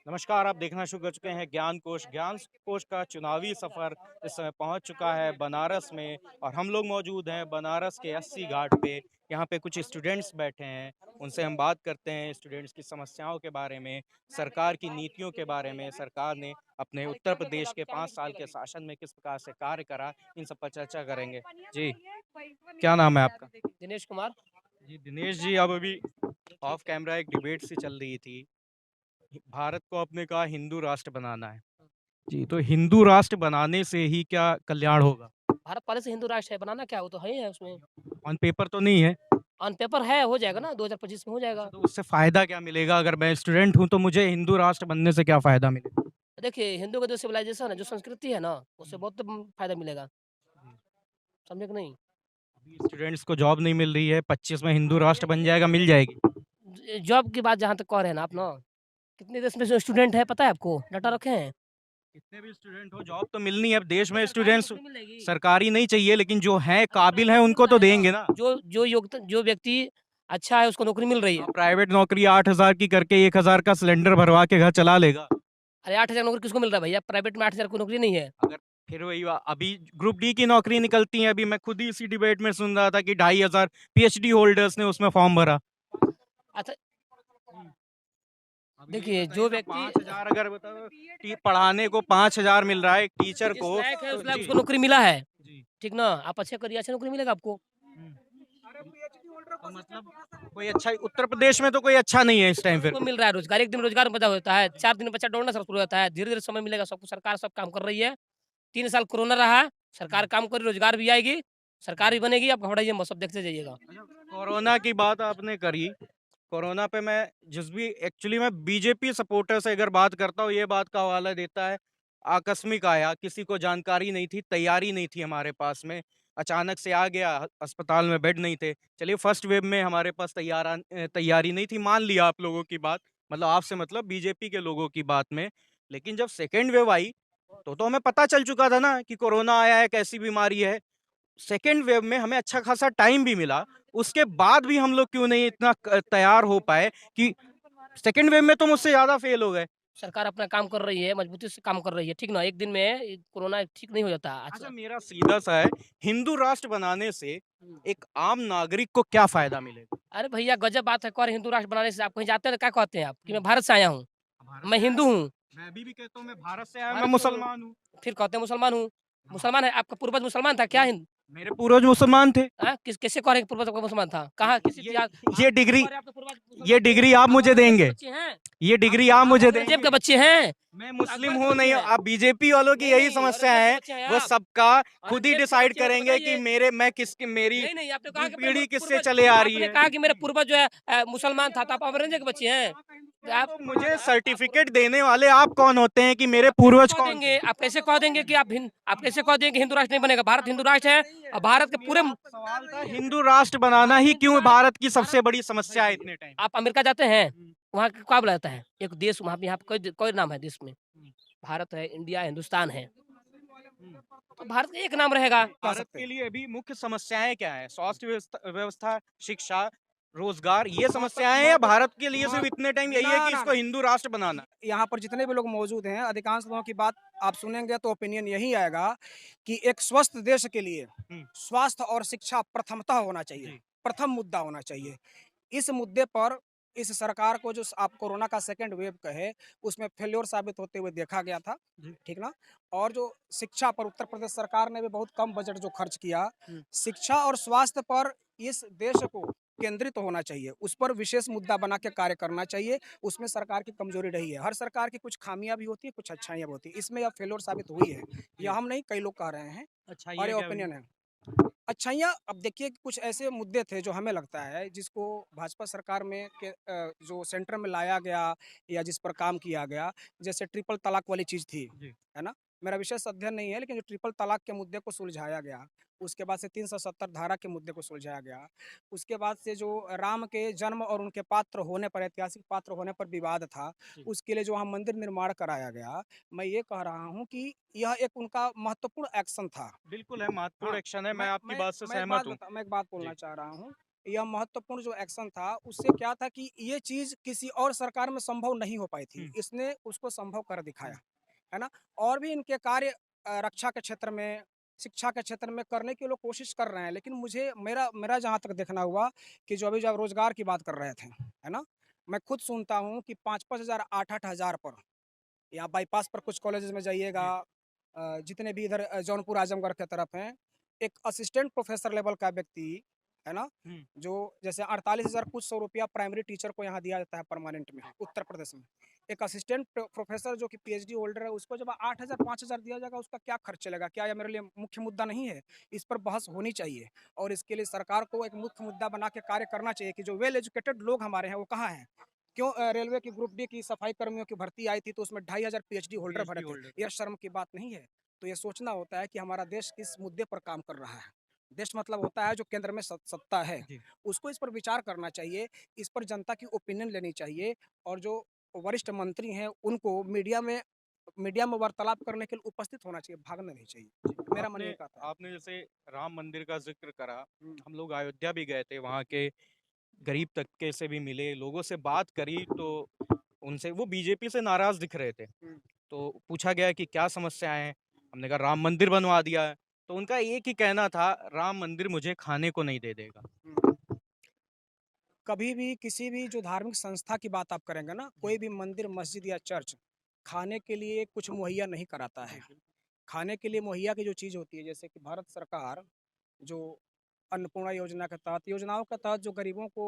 नमस्कार, आप देखना शुरू कर चुके हैं ज्ञान कोश। ज्ञान कोश का चुनावी सफ़र इस समय पहुंच चुका है बनारस में और हम लोग मौजूद हैं बनारस के 80 घाट पे। यहाँ पे कुछ स्टूडेंट्स बैठे हैं, उनसे हम बात करते हैं स्टूडेंट्स की समस्याओं के बारे में, सरकार की नीतियों के बारे में, सरकार ने अपने उत्तर प्रदेश के 5 साल के शासन में किस प्रकार से कार्य करा, इन सब पर चर्चा करेंगे। जी, क्या नाम है आपका? दिनेश कुमार। जी, दिनेश जी, अब अभी ऑफ कैमरा एक डिबेट सी चल रही थी। भारत को आपने कहा हिंदू राष्ट्र बनाना है। जी, तो हिंदू राष्ट्र बनाने से ही क्या कल्याण होगा? भारत पहले से हिंदू राष्ट्र है, बनाना क्या, वो तो है ही है उसमें। ऑन पेपर तो नहीं है। ऑन पेपर है, हो जाएगा ना 2025 में हो अच्छा, जाएगा। तो उससे फ़ायदा क्या मिलेगा? अगर मैं स्टूडेंट हूँ तो मुझे हिंदू राष्ट्र बनने से क्या फ़ायदा मिलेगा? देखिए हिंदू का जो सिविलाइजेशन है, जो संस्कृति है ना, उससे बहुत फ़ायदा मिलेगा, जी, समझे कि नहीं? अभी स्टूडेंट्स को जॉब नहीं मिल रही है, 25 में हिंदू राष्ट्र बन जाएगा, मिल जाएगी। जॉब की बात जहाँ तक कह रहे हैं ना आप ना, कितने देश में जो स्टूडेंट है पता है आपको? डाटा रखे हैं? कितने भी स्टूडेंट हो, जॉब तो मिलनी है। अब देश में सरकारी स्टूडेंट्स नौकरी मिलेगी। सरकारी नहीं चाहिए, लेकिन जो हैं अरे काबिल हैं प्राइवेट मिल उनको रहा तो है ना, देंगे ना। जो व्यक्ति अच्छा है उसको नौकरी मिल रही है। अब प्राइवेट नौकरी 8,000 की करके 1,000 का सिलेंडर भरवा के घर चला लेगा। अरे 8,000 नौकरी किसको मिल रहा है भैया? प्राइवेट में 8,000 कोई नौकरी नहीं है। अगर फिर वही अभी ग्रुप डी की नौकरी निकलती है। अभी मैं खुद ही इसी डिबेट में सुन रहा था कि 2,500 पीएचडी होल्डर्स ने उसमें फॉर्म भरा। अच्छा अब यही देखिए बताइए जो ना, व्यक्ति 5,000 अगर बताओ पढ़ाने को 5,000 मिल रहा है एक टीचर जिस को, लायक है तो उस लायक जी उसको नौकरी मिला है। जी। ठीक ना? आप अच्छे करिए, अच्छा नौकरी मिलेगा आपको। हम्म, तो मतलब कोई अच्छा उत्तर प्रदेश में तो कोई अच्छा नहीं है इस टाइम फिर। सबको मिल रहा है रोज़गार, एक दिन में रोज़गार पैदा होता है, 4 दिन में बच्चा दौड़ना शुरू होता है, धीरे-धीरे समय मिलेगा सबको, सरकार सब काम कर रही है। 3 साल कोरोना रहा, सरकार हम्म, काम कर रही, रोज़गार भी आएगी, सरकार भी हम्म। बनेगी, आप घबराइए मत, सब देखते जाइएगा। अच्छा, कोरोना की बात आपने करी। कोरोना पे मैं जिस भी एक्चुअली मैं बीजेपी सपोर्टर से अगर बात करता हूँ, ये बात का हवाला देता है, आकस्मिक आया, किसी को जानकारी नहीं थी, तैयारी नहीं थी हमारे पास में, अचानक से आ गया, अस्पताल में बेड नहीं थे। चलिए फर्स्ट वेव में हमारे पास तैयारी नहीं थी, मान लिया आप लोगों की बात, मतलब आपसे मतलब बीजेपी के लोगों की बात में। लेकिन जब सेकेंड वेव आई तो हमें पता चल चुका था ना कि कोरोना आया है, कैसी बीमारी है। सेकेंड वेव में हमें अच्छा खासा टाइम भी मिला, उसके बाद भी हम लोग क्यों नहीं इतना तैयार हो पाए कि सेकेंड वेव में तो मुझसे ज्यादा फेल हो गए। सरकार अपना काम कर रही है, मजबूती से काम कर रही है, ठीक ना? एक दिन में कोरोना ठीक नहीं हो जाता। अच्छा, अच्छा मेरा सीधा सा है, हिंदू राष्ट्र बनाने से हुँ। एक आम नागरिक को क्या फायदा मिलेगा? अरे भैया गज़ब बात है, कौन हिंदू राष्ट्र बनाने से आप कहीं जाते हैं तो क्या कहते हैं आप? कि मैं हम्म, भारत से आया हूँ, भारत मैं से आया हिंदू हूँ। हूँ, मैं अभी भी कहता हूँ मैं भारत से आया हूँ, मैं भारत से हूँ, मुसलमान हूँ। फिर कहते हैं मुसलमान हूँ। हाँ, मुसलमान है, आपका पूर्वज मुसलमान था क्या? मेरे पूर्वज मुसलमान थे। किससे कह रहे हैं कि पूर्वज आपका मुसलमान था? कहाँ किस ये इतिहास आप ये किससे डिग्री कह रहे हैं आपके पूर्वज ये मुसलमान थे? डिग्री आप आप मुझे औरंगज़ेब के देंगे? बच्चे हैं? ये डिग्री आप आप मुझे औरंगज़ेब के देंगे? बच्चे हैं? मैं मुस्लिम अकबर के हूँ बच्चे नहीं, हैं? आप बीजेपी वालों की नहीं, यही नहीं, समस्या औरंगज़ेब के है। बच्चे हैं वो आप। सबका खुद ही औरंगज़ेब के डिसाइड बच्चे हैं तो करेंगे कि बताइए। मेरे मैं किसकी मेरी नहीं, नहीं, आपने कहा कि पीढ़ी किससे पूर्वज चले आ रही आपने है। कहा कि मेरा पूर्वज जो है मुसलमान था, तो आप औरंगज़ेब के बच्चे हैं। तो आप तो मुझे आप सर्टिफिकेट देने वाले आप कौन होते हैं कि मेरे आप कैसे पूर्वज कह कौन थे? देंगे आप कैसे कह देंगे कि आप कैसे कह देंगे कि हिंदू राष्ट्र नहीं बनेगा? भारत हिंदू राष्ट्र है और भारत के पूरे मेरा सवाल था हिंदू राष्ट्र बनाना ही हिंदू क्यों राष्ट्र भारत की सबसे भारत बड़ी समस्या है इतने टाइम? आप अमेरिका जाते हैं, वहाँ क्या बोला जाता है? एक देश वहाँ पे यहाँ पे कोई नाम है देश में, भारत है, इंडिया है, हिंदुस्तान है, तो भारत का एक नाम रहेगा, कह भारत सकते के हैं। लिए अभी मुख्य समस्याएं क्या है? स्वास्थ्य व्यवस्था व्यवस्था, शिक्षा, रोजगार, ये वहाँ पर समस्याएं हैं, वहाँ या पर भारत के लिए वहाँ सिर्फ इतने टाइम यही है ना कि ना इसको ना हिंदू राष्ट्र बनाना? यहाँ पर जितने भी लोग मौजूद हैं, अधिकांश लोगों की बात आप सुनेंगे तो ओपिनियन यही आएगा कि एक स्वस्थ देश के लिए हम्म, स्वास्थ्य और शिक्षा प्रथमतः होना चाहिए, जी। प्रथम मुद्दा होना चाहिए। इस मुद्दे पर इस सरकार को जो आप कोरोना का सेकंड वेव कहे, उसमें फेल्योर साबित होते हुए देखा गया था, जी। ठीक ना? और जो शिक्षा पर उत्तर प्रदेश सरकार ने भी बहुत कम बजट जो खर्च किया, हम्म, शिक्षा और स्वास्थ्य पर इस देश को केंद्रित होना चाहिए, उस पर विशेष मुद्दा बना के कार्य करना चाहिए। उसमें सरकार की कमजोरी रही है। हर सरकार की कुछ खामियां भी होती है, कुछ अच्छाइयां भी होती है। इसमें यह फेल्योर साबित हुई है। यह जी। हम नहीं, कई लोग कह रहे हैं अच्छा, और ये ये क्या हुई? ओपिनियन है। अच्छाइयाँ अब देखिए कि कुछ ऐसे मुद्दे थे जो हमें लगता है जिसको भाजपा सरकार में जो सेंटर में लाया गया या जिस पर काम किया गया, जैसे ट्रिपल तलाक वाली चीज़ थी, जी। है ना? मेरा विशेष अध्ययन नहीं है, लेकिन जो ट्रिपल तलाक के मुद्दे को सुलझाया गया, उसके बाद से 370 धारा के मुद्दे को सुलझाया गया, उसके बाद से जो राम के जन्म और उनके पात्र होने पर, ऐतिहासिक पात्र होने पर विवाद था, जी। उसके लिए जो वहाँ मंदिर निर्माण कराया गया, मैं ये कह रहा हूँ कि यह एक उनका महत्वपूर्ण एक्शन था। बिल्कुल है, महत्वपूर्ण हाँ, एक्शन है, मैं मैं आपकी मैं बात से मैं एक बात सहमत हूँ। बता मैं एक बात बोलना जी। चाह रहा हूँ यह महत्वपूर्ण जो एक्शन था, उससे क्या था कि ये चीज़ किसी और सरकार में संभव नहीं हो पाई थी। इसने उसको संभव कर दिखाया, है ना? और भी इनके कार्य रक्षा के क्षेत्र में, शिक्षा के क्षेत्र में करने की लोग कोशिश कर रहे हैं। लेकिन मुझे मेरा मेरा जहाँ तक देखना हुआ कि जो अभी जब रोज़गार की बात कर रहे थे, है ना? मैं खुद सुनता हूँ कि 5-5 हज़ार, 8-8 हज़ार पर या बाईपास पर कुछ कॉलेजेस में जाइएगा, जितने भी इधर जौनपुर आजमगढ़ की तरफ हैं, एक असिस्टेंट प्रोफेसर लेवल का व्यक्ति, है ना? जो जैसे 48,000 कुछ सौ रुपया प्राइमरी टीचर को यहाँ दिया जाता है परमानेंट में, उत्तर प्रदेश में। एक असिस्टेंट प्रोफेसर जो कि पीएचडी होल्डर है, उसको जब 8,000 5,000 दिया जाएगा, उसका क्या खर्च चलेगा? क्या यह मेरे लिए मुख्य मुद्दा नहीं है? इस पर बहस होनी चाहिए और इसके लिए सरकार को एक मुख्य मुद्दा बना के कार्य करना चाहिए कि जो वेल एजुकेटेड लोग हमारे हैं, वो कहाँ हैं? क्यों रेलवे की ग्रुप डी की सफाई कर्मियों की भर्ती आई थी, तो उसमें 2,500 पीएचडी होल्डर भरे थे। यह शर्म की बात नहीं है? तो ये सोचना होता है कि हमारा देश किस मुद्दे पर काम कर रहा है। देश मतलब होता है जो केंद्र में सत्ता है, उसको इस पर विचार करना चाहिए, इस पर जनता की ओपिनियन लेनी चाहिए और जो वरिष्ठ मंत्री हैं, उनको मीडिया में वार्तालाप करने के लिए उपस्थित होना चाहिए, भागना नहीं चाहिए। मेरा मन आपने ये कहता है। आपने जैसे राम मंदिर का ज़िक्र करा, हुँ, हम लोग अयोध्या भी गए थे, वहाँ के गरीब तबके से भी मिले, लोगों से बात करी तो उनसे वो बीजेपी से नाराज़ दिख रहे थे। हुँ, तो पूछा गया कि क्या समस्याएँ हैं? हमने कहा राम मंदिर बनवा दिया है। तो उनका एक ही कहना था, राम मंदिर मुझे खाने को नहीं दे देगा। हुँ। कभी भी किसी भी जो धार्मिक संस्था की बात आप करेंगे ना, कोई भी मंदिर, मस्जिद या चर्च खाने के लिए कुछ मुहैया नहीं कराता है। खाने के लिए मुहैया की जो चीज़ होती है, जैसे कि भारत सरकार जो अन्नपूर्णा योजना के तहत, योजनाओं के तहत जो गरीबों को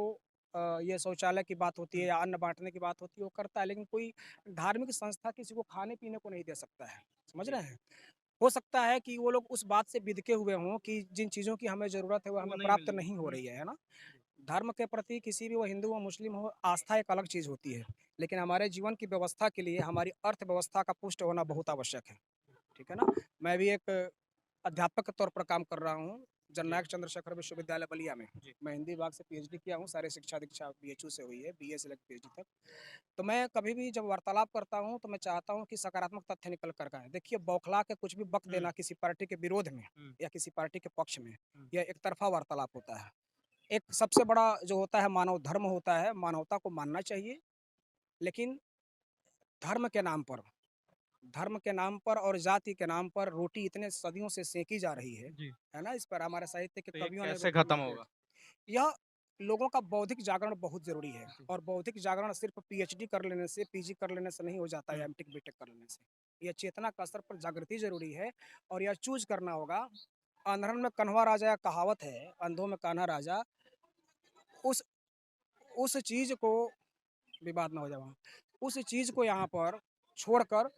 ये शौचालय की बात होती है या अन्न बाँटने की बात होती है, वो करता है। लेकिन कोई धार्मिक संस्था किसी को खाने-पीने को नहीं दे सकता है, समझ रहे हैं? हो सकता है कि वो लोग उस बात से बिदके हुए हों कि जिन चीज़ों की हमें ज़रूरत है, वो वो हमें नहीं मिल प्राप्त रही। नहीं हो रही है ना? धर्म के प्रति किसी भी, वो हिंदू हो, मुस्लिम हो, आस्था एक अलग चीज़ होती है। लेकिन हमारे जीवन की व्यवस्था के लिए हमारी अर्थव्यवस्था का पुष्ट होना बहुत आवश्यक है। ठीक है ना? मैं भी एक अध्यापक के तौर पर काम कर रहा हूँ, जननायक चंद्रशेखर विश्वविद्यालय बलिया में। मैं हिंदी विभाग से पीएचडी किया हूँ, सारी शिक्षा दीक्षा बीएचयू से हुई है, बीए से लेकर पीएचडी तक। तो मैं कभी भी जब वार्तालाप करता हूँ, तो मैं चाहता हूँ कि सकारात्मक तथ्य निकल कर के आएँ। देखिए, बौखला के कुछ भी बक देना किसी पार्टी के विरोध में या किसी पार्टी के पक्ष में, यह एक तरफ़ा वार्तालाप होता है। एक सबसे बड़ा जो होता है मानव धर्म होता है, मानवता को मानना चाहिए, लेकिन धर्म के नाम पर धर्म के नाम पर और जाति के नाम पर रोटी इतने सदियों से सेंकी जा रही जी। है ना? इस पर हमारे साहित्य के तो ये कवियों ने कैसे रोटी खत्म लिखी है। होगा? यह लोगों का बौद्धिक जागरण बहुत ज़रूरी है जी। और बौद्धिक जागरण सिर्फ़ पीएचडी कर लेने से, पीजी कर लेने से नहीं हो जाता या हुँ। एमटेक, बीटेक कर लेने से। यह चेतना का स्तर पर जागृति ज़रूरी है और यह चूज़ करना होगा। अंधड़न में कन्हवा राजा, या कहावत है, अंधों में कान्हा राजा। उस उस चीज़ को, विवाद ना हो जाए वहाँ। उस चीज़ को यहाँ पर छोड़कर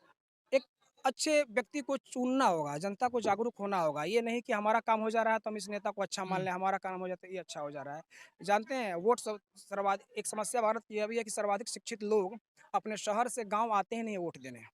एक अच्छे व्यक्ति को चुनना होगा, जनता को जागरूक होना होगा। ये नहीं कि हमारा काम हो जा रहा है तो हम इस नेता को अच्छा मान हुँ। लें, हमारा काम हो जाता है ये अच्छा हो जा रहा है। जानते हैं, वोट सर्वाधिक एक समस्या भारत की यह भी है कि सर्वाधिक शिक्षित लोग अपने शहर से गाँव आते ही नहीं है वोट देने।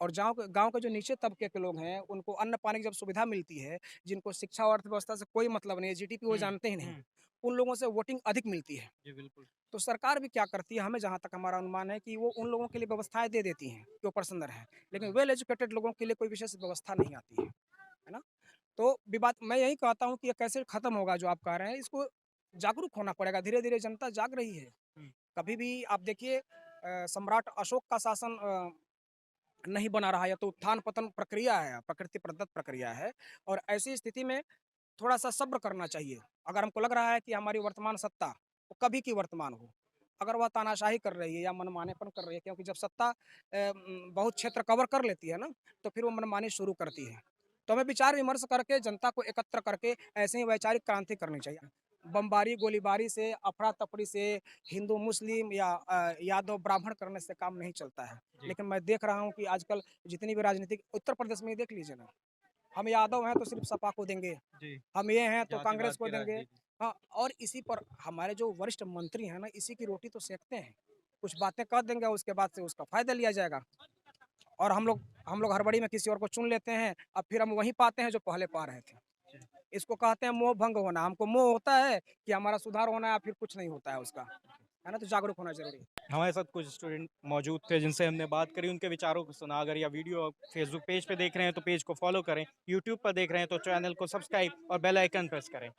और गाँव के जो नीचे तबके के लोग हैं, उनको अन्न-पानी की जब सुविधा मिलती है, जिनको शिक्षा और अर्थव्यवस्था से कोई मतलब नहीं है, जीडीपी वो हुँ, जानते ही नहीं, हुँ। उन लोगों से वोटिंग अधिक मिलती है। जी, बिल्कुल। तो सरकार भी क्या करती है, हमें जहाँ तक हमारा अनुमान है कि वो उन लोगों के लिए व्यवस्थाएँ दे देती हैं, जो पर्सनल हैं। लेकिन वेल एजुकेटेड लोगों के लिए कोई विशेष व्यवस्था नहीं आती है ना? तो विवाद मैं यही कहता हूँ कि ये कैसे खत्म होगा जो आप कह रहे हैं, इसको जागरूक होना पड़ेगा, धीरे-धीरे जनता जाग रही है। हुँ। कभी भी आप देखिए, सम्राट अशोक का शासन नहीं बना रहा, या तो उत्थान-पतन प्रक्रिया है, प्रकृति प्रदत्त प्रक्रिया है और ऐसी स्थिति में थोड़ा-सा सब्र करना चाहिए। अगर हमको लग रहा है कि हमारी वर्तमान सत्ता, वो कभी की वर्तमान हो, अगर वह तानाशाही कर रही है या मनमानेपन कर रही है, क्योंकि जब सत्ता बहुत क्षेत्र कवर कर लेती है ना, तो फिर वो मनमानी शुरू करती है। तो हमें विचार-विमर्श करके, जनता को एकत्र करके ऐसे ही वैचारिक क्रांति करनी चाहिए। बमबारी, गोलीबारी से, अफरा-तफरी से, हिंदू-मुस्लिम या यादव-ब्राह्मण करने से काम नहीं चलता है। जी, लेकिन मैं देख रहा हूँ कि आजकल जितनी भी राजनीतिक, उत्तर प्रदेश में ही देख लीजिए ना, हम यादव हैं तो सिर्फ सपा को देंगे, जी। हम ये हैं तो कांग्रेस जातिवाद को की देंगे। राजनीति। हाँ, और इसी पर हमारे जो वरिष्ठ मंत्री हैं ना, इसी की रोटी तो सेकते हैं। कुछ बातें कर देंगे, उसके बाद से उसका फ़ायदा लिया जाएगा और हम लोग हड़बड़ी में किसी और को चुन लेते हैं, अब फिर हम वही पाते हैं जो पहले पा रहे थे। इसको कहते हैं मोह भंग होना। हमको मोह होता है कि हमारा सुधार होना है, या फिर कुछ नहीं होता है उसका, है ना? तो जागरूक होना ज़रूरी है। हमारे साथ कुछ स्टूडेंट मौजूद थे जिनसे हमने बात करी, उनके विचारों को सुना। अगर यह वीडियो आप फेसबुक पेज पे देख रहे हैं तो पेज को फॉलो करें, यूट्यूब पर देख रहे हैं तो चैनल को सब्सक्राइब और बेल आइकन प्रेस करें।